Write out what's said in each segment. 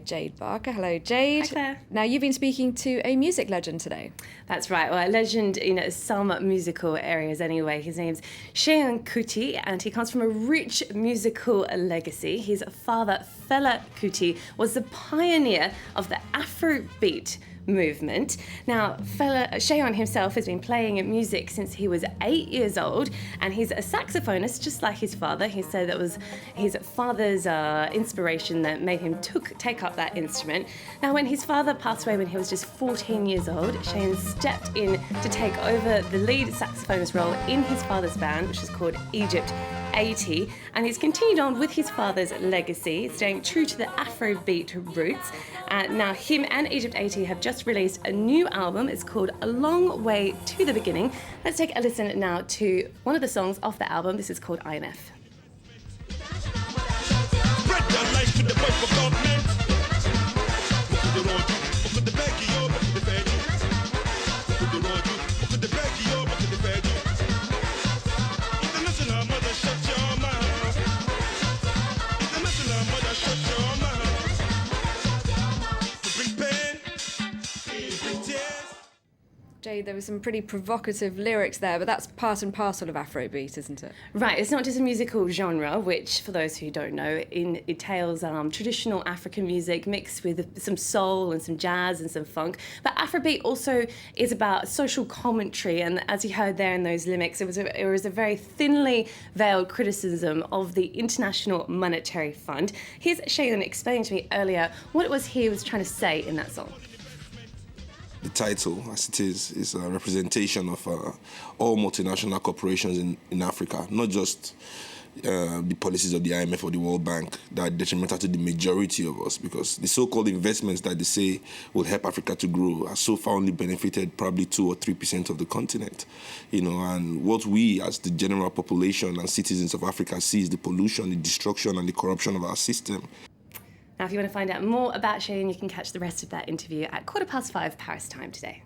Jade Barker. Hello, Jade. Hi, Claire. Now, you've been speaking to a music legend today. That's right. Well, a legend in some musical areas anyway. His name's Seun Kuti, and he comes from a rich musical legacy. His father, Fela Kuti, was the pioneer of the Afrobeat movement. Now, Seun himself has been playing music since he was 8 years old, and he's a saxophonist just like his father. He said that was his father's inspiration that made him take up that instrument. Now, when his father passed away when he was just 14 years old, Seun stepped in to take over the lead saxophonist role in his father's band, which is called Egypt 80, and he's continued on with his father's legacy, staying true to the Afrobeat roots. Now, him and Egypt 80 have just released a new album. It's called A Long Way to the Beginning. Let's take a listen now to one of the songs off the album. This is called IMF. Jade, there were some pretty provocative lyrics there, but that's part and parcel of Afrobeat, isn't it? Right, it's not just a musical genre, which, for those who don't know, it entails traditional African music mixed with some soul and some jazz and some funk. But Afrobeat also is about social commentary, and as you heard there in those lyrics, it was a very thinly veiled criticism of the International Monetary Fund. Here's Seun explaining to me earlier what it was he was trying to say in that song. The title, as it is a representation of all multinational corporations in Africa, not just the policies of the IMF or the World Bank that are detrimental to the majority of us, because the so-called investments that they say will help Africa to grow are so far only benefited probably 2 or 3% of the continent. And what we as the general population and citizens of Africa see is the pollution, the destruction and the corruption of our system. Now, if you want to find out more about Seun, you can catch the rest of that interview at 5:15 Paris time today.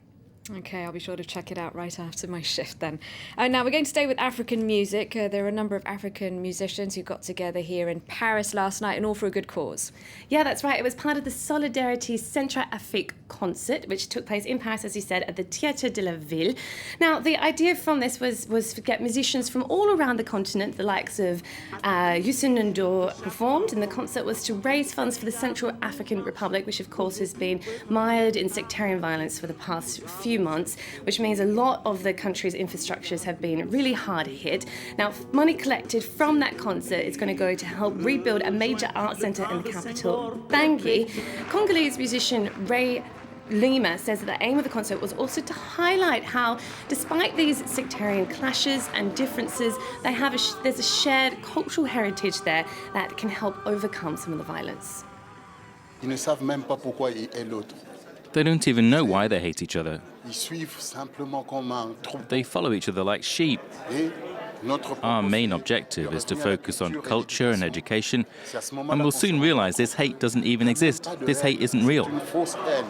Okay, I'll be sure to check it out right after my shift then. Now we're going to stay with African music. There are a number of African musicians who got together here in Paris last night, and all for a good cause. Yeah, that's right. It was part of the Solidarity Centrafrique concert, which took place in Paris, as you said, at the Théâtre de la Ville. Now, the idea from this was to get musicians from all around the continent, the likes of Youssou N'Dour performed, and the concert was to raise funds for the Central African Republic, which of course has been mired in sectarian violence for the past few months, which means a lot of the country's infrastructures have been really hard hit. Now, money collected from that concert is going to go to help rebuild a major art centre in the capital, Bangui. Congolese musician Ray Lima says that the aim of the concert was also to highlight how, despite these sectarian clashes and differences, there's a shared cultural heritage there that can help overcome some of the violence. Ils ne savent même pas pourquoi il est l'autre. They don't even know why they hate each other. Ils suivent simplement comme un troupeau. They follow each other like sheep. Et notre Our main objective is to focus on culture and education, and we'll soon realize this hate doesn't even exist. This hate isn't real. une fausse haine.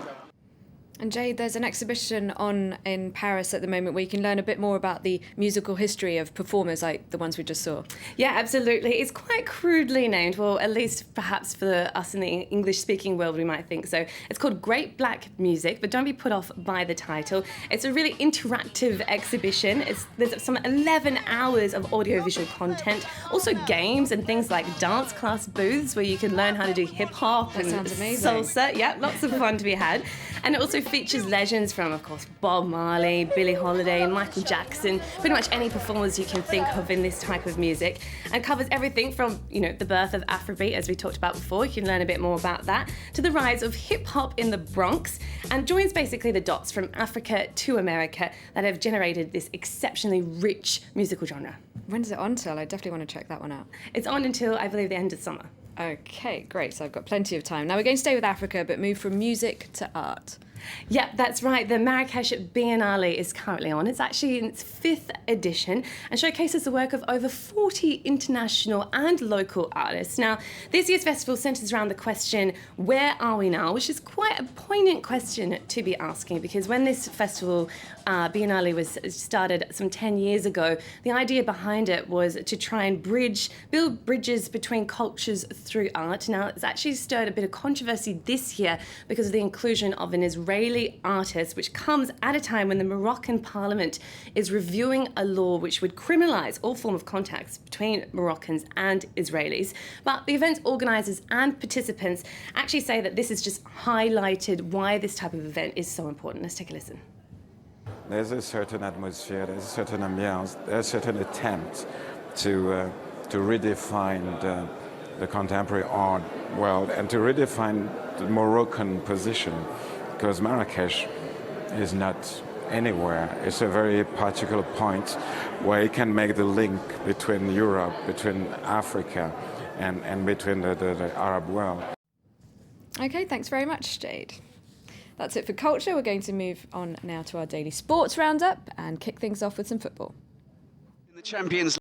And Jade, there's an exhibition on in Paris at the moment where you can learn a bit more about the musical history of performers like the ones we just saw. Yeah, absolutely. It's quite crudely named, well, at least perhaps for us in the English-speaking world we might think so. It's called Great Black Music, but don't be put off by the title. It's a really interactive exhibition. There's some 11 hours of audiovisual content, also games and things like dance class booths where you can learn how to do hip-hop and sounds amazing. salsa. Yeah, lots of fun to be had. And it also features legends from, of course, Bob Marley, Billie Holiday, Michael Jackson, pretty much any performers you can think of in this type of music, and covers everything from, the birth of Afrobeat, as we talked about before. You can learn a bit more about that, to the rise of hip-hop in the Bronx, and joins basically the dots from Africa to America that have generated this exceptionally rich musical genre. When's it on till? I definitely want to check that one out. It's on until, I believe, the end of summer. Okay, great. So I've got plenty of time. Now we're going to stay with Africa, but move from music to art. Yeah, that's right. The Marrakesh Biennale is currently on. It's actually in its 5th edition and showcases the work of over 40 international and local artists. Now, this year's festival centres around the question, where are we now? Which is quite a poignant question to be asking, because when this festival, Biennale, was started some 10 years ago, the idea behind it was to try and build bridges between cultures through art. Now, it's actually stirred a bit of controversy this year because of the inclusion of an Israeli artist, which comes at a time when the Moroccan parliament is reviewing a law which would criminalise all form of contacts between Moroccans and Israelis. But the event's organisers and participants actually say that this has just highlighted why this type of event is so important. Let's take a listen. There's a certain atmosphere, there's a certain ambiance, there's a certain attempt to redefine the contemporary art world and to redefine the Moroccan position, because Marrakesh is not anywhere. It's a very particular point where you can make the link between Europe, between Africa, and between the Arab world. Okay, thanks very much, Jade. That's it for culture. We're going to move on now to our daily sports roundup and kick things off with some football. In the Champions